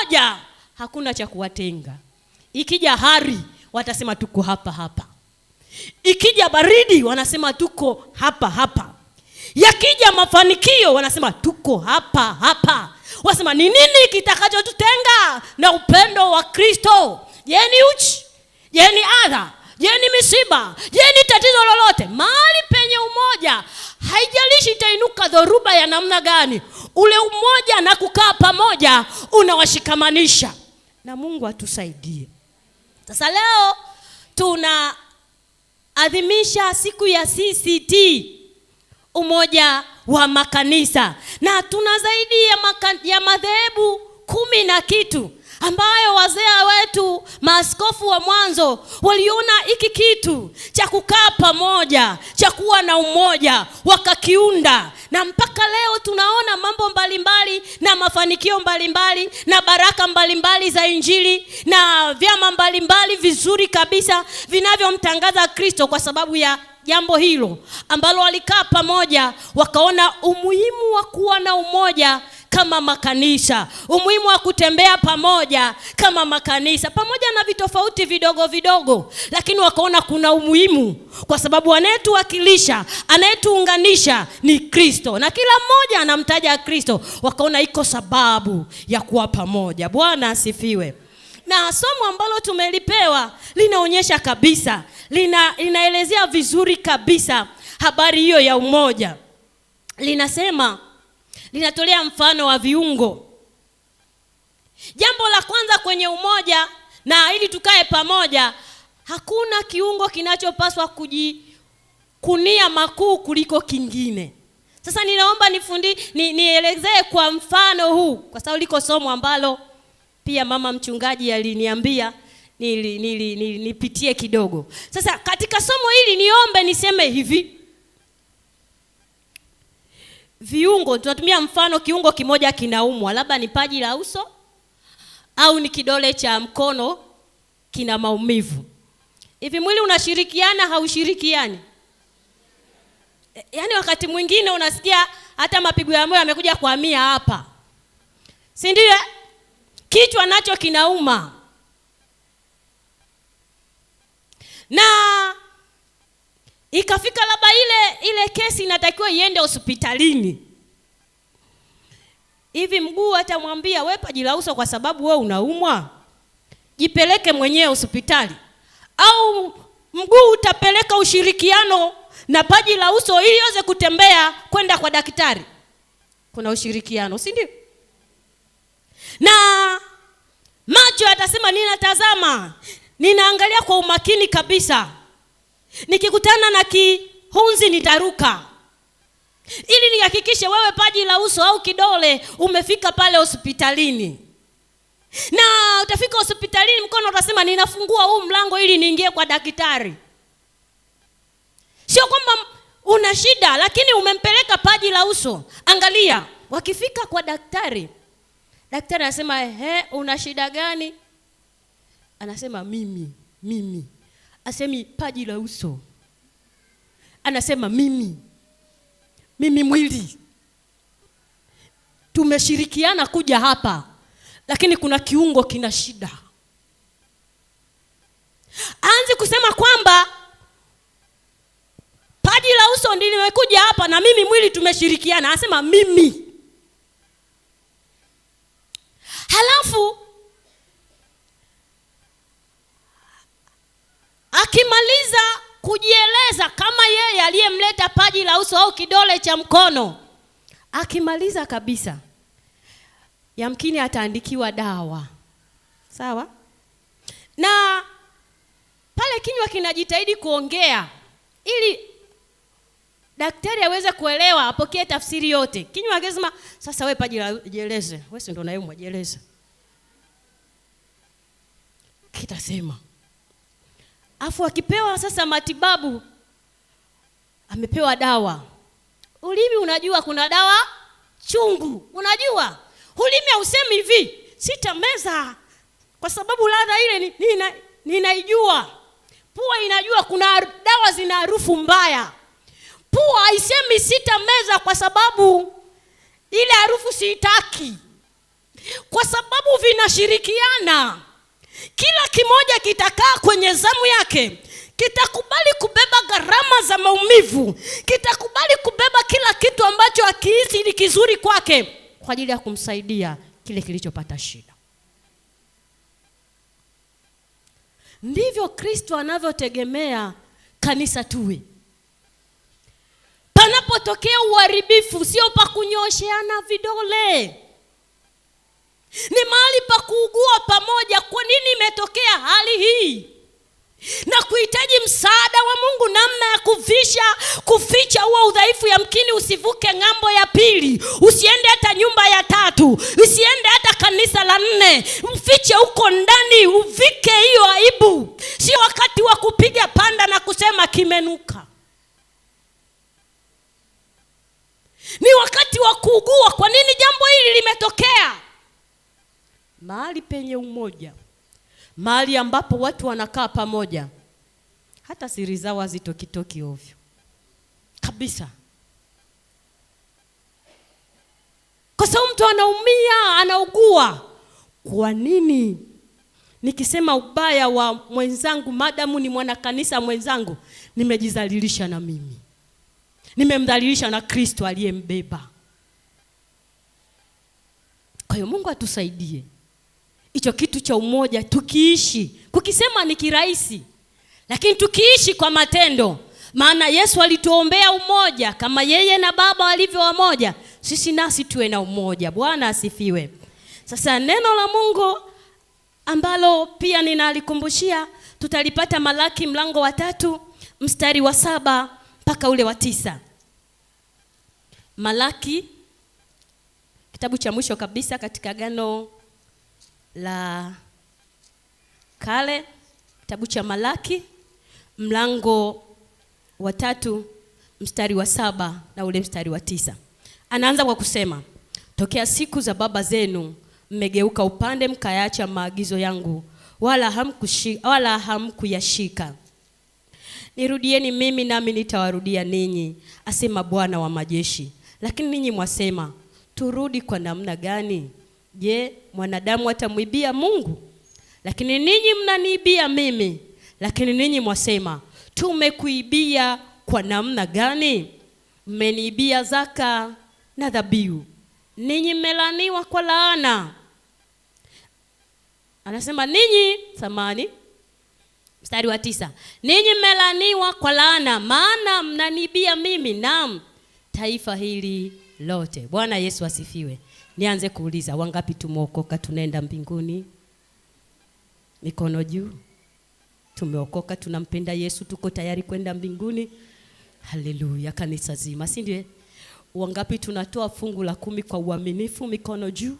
umoja, hakuna cha kuwatenga. Ikija hari watasema tuko hapa hapa. Ikija baridi wanasema tuko hapa hapa. Yakija mafanikio wanasema tuko hapa hapa. Wasema ni nini kitakachotutenga na upendo wa Kristo? Je, ni uchi? Je, ni adha? Je, ni misiba? Je, ni tatizo lolote? Mahali penye umoja, haijalishi itainuka dhoruba ya namna gani, ule umoja na kukaa pamoja unawashikamanisha. Na Mungu atusaidie. Sasa leo tunaadhimisha siku ya CCT, umoja wa makanisa, na tuna zaidi ya madhehebu 10 na kitu ambayo wazee wetu maaskofu wa mwanzo waliona hiki kitu cha kukaa pamoja, cha kuwa na umoja, wakakiunda. Na mpaka leo tunaona mambo mbalimbali na mafanikio mbalimbali na baraka mbalimbali za Injili na vyama mbalimbali vizuri kabisa vinavyomtangaza Kristo kwa sababu ya jambo hilo ambalo walikaa pamoja, wakaona umuhimu wa kuwa na umoja kama makanisa, umuhimu wa kutembea pamoja kama makanisa, pamoja na vitofauti vidogo vidogo, lakini wakaona kuna umuhimu kwa sababu anayetuwakilisha, anayetuunganisha ni Kristo, na kila mmoja anamtaja Kristo. Wakaona iko sababu ya kuwa pamoja. Bwana asifiwe. Na somo ambalo tumelipewa linaonyesha kabisa, linaelezea vizuri kabisa habari hiyo ya umoja. Linatolea mfano wa viungo. Jambo la kwanza kwenye umoja, na ili tukae pamoja, hakuna kiungo kinachopaswa kujikunia makuu kuliko kingine. Sasa ninaomba nielezee kwa mfano huu, kwa sababu liko somo ambalo pia mama mchungaji aliniambia nipitie kidogo. Sasa katika somo hili niombe niseme hivi: viungo, tunatumia mfano kiungo kimoja kinaumwa, labda ni paji la uso au ni kidole cha mkono kina maumivu. Hivi mwili unashirikiana, haushirikiani? Yaani wakati mwingine unasikia hata mapigo ya moyo yamekuja kuhamia hapa, si ndio? Kichwa nacho kinauma. Na ikafika labda ile kesi inatakiwa iende hospitalini. Hivi mguu atamwambia wewe paji la uso kwa sababu wewe unaumwa, jipeleke mwenyewe hospitali? Au mguu utapeleka ushirikiano na paji la uso ili iweze kutembea kwenda kwa daktari? Kuna ushirikiano, si ndio? Na macho atasema ninatazama, ninaangalia kwa umakini kabisa, nikikutana na kihunzi nitaruka, ili nihakikishe wewe paji la uso au kidole umefika pale hospitalini. Na utafika hospitalini, mkono utasema ninafungua huu mlango ili niingie kwa daktari. Sio kwamba una shida lakini umempeleka paji la uso. Angalia, wakifika kwa daktari, daktari anasema una shida gani? Anasema mimi. Asemi paji la uso. Anasema mimi mwili. Tumeshirikiana kuja hapa, lakini kuna kiungo kina shida. Anze kusema kwamba paji la uso ndilo limekuja hapa na mimi mwili tumeshirikiana. Anasema mimi. Halafu akimaliza kujieleza kama yeye aliyemleta paji la uso au kidole cha mkono, akimaliza kabisa, yamkini ataandikiwa dawa. Sawa? Na pale kinywa kinajitahidi kuongea ili daktari aweze kuelewa, apokee tafsiri yote. Kinywa akisema sasa wewe paji la jieleze, wewe si ndo unayeumwa, jieleze. Kitasema. Afu akipewa sasa matibabu, amepewa dawa. Ulimi unajua kuna dawa chungu. Unajua? Ulimi hausemi hivi, sitameza kwa sababu ladha ile ninaijua. Pua inajua kuna dawa zina harufu mbaya. Pua haisemi sitameza kwa sababu ile harufu siitaki. Kwa sababu kinashirikiana. Kila kimoja kitakaa kwenye zamu yake, kitakubali kubeba gharama za maumivu, kitakubali kubeba kila kitu ambacho akihisi ni kizuri kwake kwa ajili ya kumsaidia kile kilichopata shida. Ndivyo Kristo anavyotegemea kanisa tuwe. Panapotokea uharibifu, sio pa kunyosheana vidole, ni mahali pa kuugua pamoja. Kwa nini imetokea hali hii? Na kuhitaji msaada wa Mungu, namna ya kuficha huo udhaifu. Yamkini usivuke ng'ambo ya pili, usiende hata nyumba ya tatu, usiende hata kanisa la 4, mfiche huko ndani, uvike hiyo aibu. Sio wakati wa kupiga panda na kusema kimenuka. Ni wakati wa kuugua. Kwa nini jambo hili limetokea? Mahali penye umoja, mahali ambapo watu wanakaa pamoja, hata siri zao hazitokitoki ovyo kabisa. Kwa sababu mtu anaumia, anaugua. Kwa nini nikisema ubaya wa mwenzangu, madamu ni mwana kanisa mwenzangu, nimejizalilisha na mimi, nimemdhalilisha na Kristo aliyembeba. Kwa hiyo Mungu atusaidie hicho kitu cha umoja tukiishi. Kukisema ni kirahisi, lakini tukiishi kwa matendo. Maana Yesu alituombea umoja kama yeye na Baba walivyo wamoja, sisi nasi tuwe na umoja. Bwana asifiwe. Sasa neno la Mungu ambalo pia ninalikumbushia tutalipata Malaki mlango wa 3 mstari wa 7 mpaka ule wa 9. Malaki, kitabu cha mwisho kabisa katika Agano la Kale, kitabu cha Malaki mlango wa 3 mstari wa 7 na ule mstari wa 9. Anaanza kwa kusema, tokea siku za baba zenu mmegeuka upande, mkayaacha maagizo yangu, wala hamkuyashika. Nirudieni mimi, nami nitawarudia ninyi, asema Bwana wa majeshi. Lakini ninyi mwasema, turudi kwa namna gani? Je, mwanadamu atamwibia Mungu? Lakini ninyi mnaniibia mimi. Lakini ninyi mwasema, tumekuibia kwa namna gani? Mmeniibia zaka na dhabihu. Ninyi mmelaniwa kwa laana. Anasema ninyi, samani, mstari wa 9. Ninyi mmelaniwa kwa laana, maana mnaniibia mimi, naam, taifa hili lote. Bwana Yesu asifiwe. Nianze kuuliza, wangapi tumeokoka tunaenda mbinguni? Mikono juu. Tumeokoka, tunampenda Yesu, tuko tayari kwenda mbinguni? Haleluya, kanisa zima, si ndio? Wangapi tunatoa fungu la 10 kwa uaminifu? Mikono juu.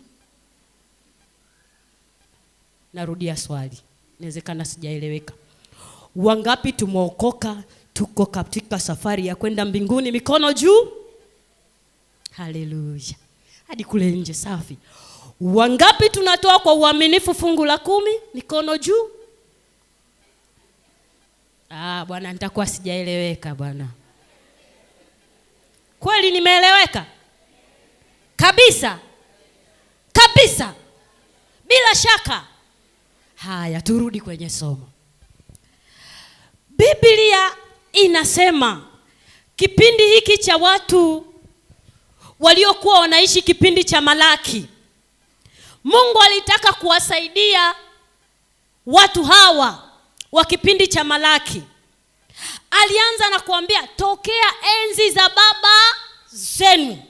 Narudia swali, inawezekana sijaeleweka. Wangapi tumeokoka, tuko katika safari ya kwenda mbinguni? Mikono juu. Haleluya. Hadi kule nje, safi. Wangapi tunatoa kwa uaminifu fungu la 10? Mikono juu. Bwana, nitakuwa sijaeleweka bwana. Kweli nimeeleweka? Kabisa. Kabisa. Bila shaka. Haya, turudi kwenye somo. Biblia inasema kipindi hiki cha watu waliokuwa wanaishi kipindi cha Malaki, Mungu alitaka kuwasaidia watu hawa wa kipindi cha Malaki. Alianza na kuambia, tokea enzi za baba zenu.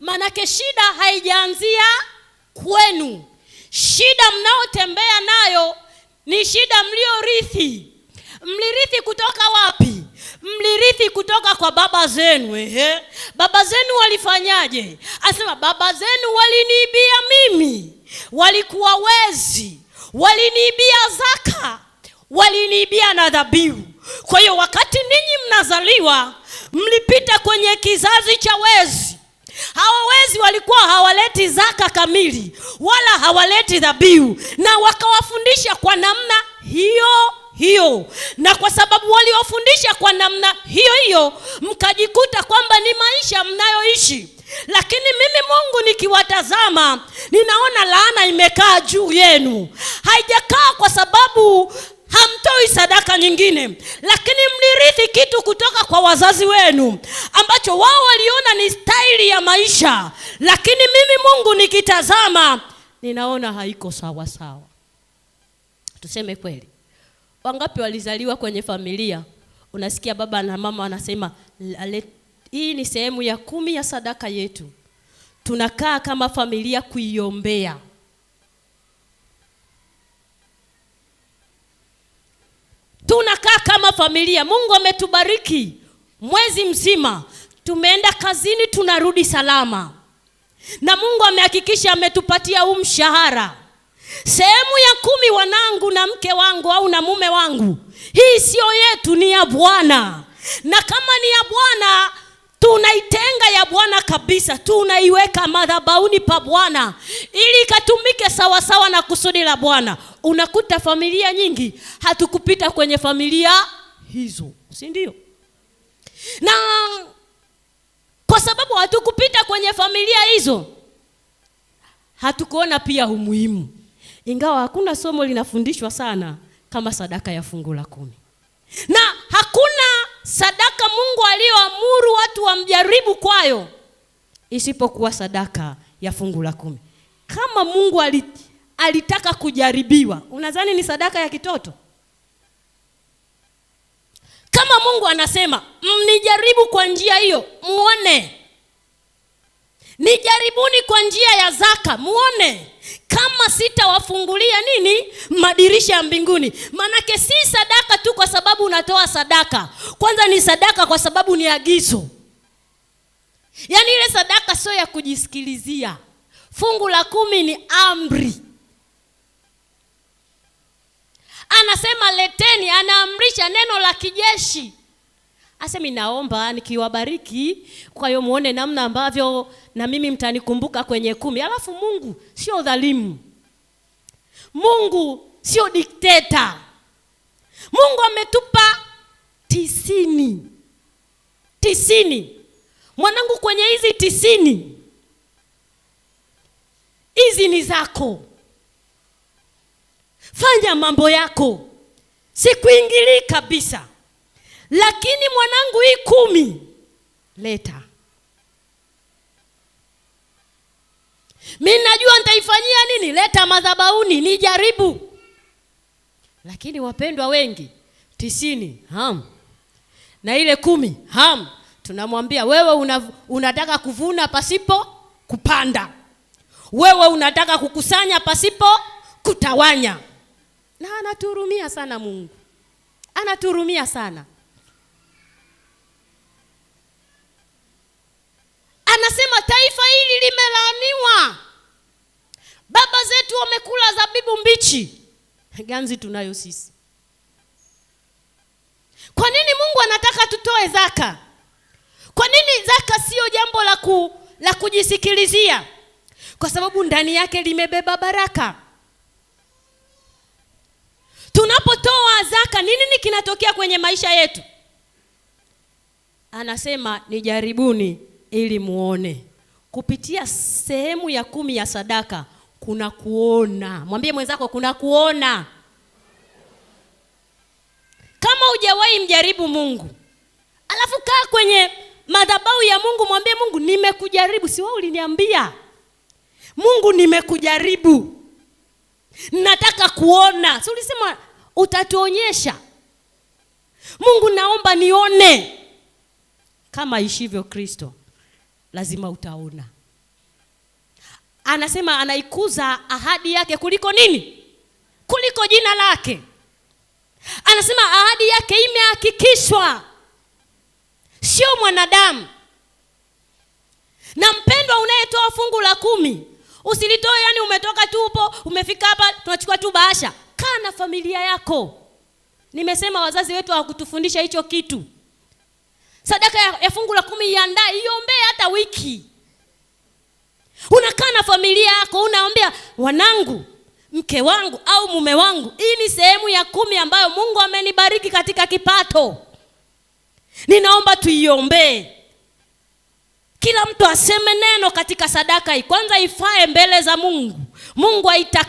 Manake shida haijaanzia kwenu. Shida mnaotembea nayo ni shida mliorithi. Mlirithi kutoka wapi? Mlirithi kutoka kwa baba zenu. Baba zenu walifanyaje? Asema baba zenu waliniibia mimi. Walikuwa wezi. Waliniibia zaka. Waliniibia na dhabihu. Kwa hiyo wakati ninyi mnazaliwa, mlipita kwenye kizazi cha wezi. Hawa wezi walikuwa hawaleti zaka kamili, wala hawaleti dhabihu, na wakawafundisha kwa namna hiyo. Na kwa sababu waliofundisha kwa namna hiyo, mkajikuta kwamba ni maisha mnayoishi lakini mimi Mungu nikiwatazama ninaona laana imekaa juu yenu. Haijakaa kwa sababu hamtoi sadaka nyingine, lakini mlirithi kitu kutoka kwa wazazi wenu ambacho wao waliona ni staili ya maisha, lakini mimi Mungu nikitazama ninaona haiko sawa sawa. Tuseme kweli, wangapi walizaliwa kwenye familia unasikia baba na mama wanasema hii ni sehemu ya 10 ya sadaka yetu, tunakaa kama familia kuiombea. Tunakaa kama familia. Mungu ametubariki mwezi mzima, tumeenda kazini, tunarudi salama, na Mungu amehakikisha ametupatia mshahara. Sehemu ya 10 wanangu na mke wangu au na mume wangu, hii sio yetu, ni ya Bwana. Na kama ni ya Bwana, tunaitenga ya Bwana kabisa, tunaiweka madhabahuni pa Bwana ili ikatumike sawa sawa na kusudi la Bwana. Unakuta familia nyingi hatukupita kwenye familia hizo, si ndio? Na kwa sababu hatukupita kwenye familia hizo, hatukuona pia umuhimu, ingawa hakuna somo linafundishwa sana kama sadaka ya fungu la 10. Na hakuna sadaka Mungu aliyoamuru watu wamjaribu kwayo isipokuwa sadaka ya fungu la 10. Kama Mungu alitaka kujaribiwa, unadhani ni sadaka ya kitoto? Kama Mungu anasema mnijaribu kwa njia hiyo muone, nijaribuni kwa njia ya zaka muone kama sitawafungulia madirisha ya mbinguni. Manake si sadaka tu kwa sababu unatoa sadaka, kwanza ni sadaka kwa sababu ni agizo. Yaani ile sadaka sio ya kujisikilizia. Fungu la 10 ni amri. Anasema leteni, anaamrisha, neno la kijeshi. Asemi naomba nikiwabariki kwa hiyo muone namna ambavyo na mimi mtanikumbuka kwenye 10. Alafu Mungu sio dhalimu. Mungu sio dikteta. Mungu ametupa 90. Mwanangu, kwenye hizi 90, hizi ni zako. Fanya mambo yako, sikuingilii kabisa. Lakini mwanangu, hii 10 leta. Mimi najua nitaifanyia nini, leta madhabahuni nijaribu. Lakini wapendwa wengi 90 na ile 10 tunamwambia wewe unataka kuvuna pasipo kupanda. Wewe unataka kukusanya pasipo kutawanya. Na anatuhurumia sana Mungu. Anatuhurumia sana. Anasema taifa hili limelaaniwa. Baba zetu wamekula zabibu mbichi, ganzi tunayo sisi. Kwa nini Mungu anataka tutoe zaka? Kwa nini zaka sio jambo la kujisikilizia? Kwa sababu ndani yake limebeba baraka. Tunapotoa zaka, nini kinatokea kwenye maisha yetu? Anasema nijaribuni ili muone. Kupitia sehemu ya 10 ya sadaka kuna kuona. Mwambie mwenzako kuna kuona. Kama hujawahi mjaribu Mungu, alafu kaa kwenye madhabahu ya Mungu, mwambie Mungu nimekujaribu. Si wewe uliniambia Mungu nimekujaribu, nataka kuona. Si ulisema utatuonyesha? Mungu naomba nione. Kama ishivyo Kristo, lazima utaona. Anasema anaikuza ahadi yake kuliko nini? Kuliko jina lake. Anasema ahadi yake imehakikishwa, sio mwanadamu. Na mpendwa, unayetoa fungu la 10, usilitoe yani umetoka tu upo, umefika hapa tunachukua tu bahasha. Kaa na familia yako. Nimesema wazazi wetu hawakutufundisha hicho kitu. Sadaka ya fungu la 10 iandae, iombee hata wiki. Unakaa na familia yako, unaombea wanangu, mke wangu au mume wangu, hii ni sehemu ya 10 ambayo Mungu amenibariki katika kipato. Ninaomba tuiombee. kila mtu aseme neno katika sadaka hii. Kwanza ifae mbele za Mungu. Mungu aitaka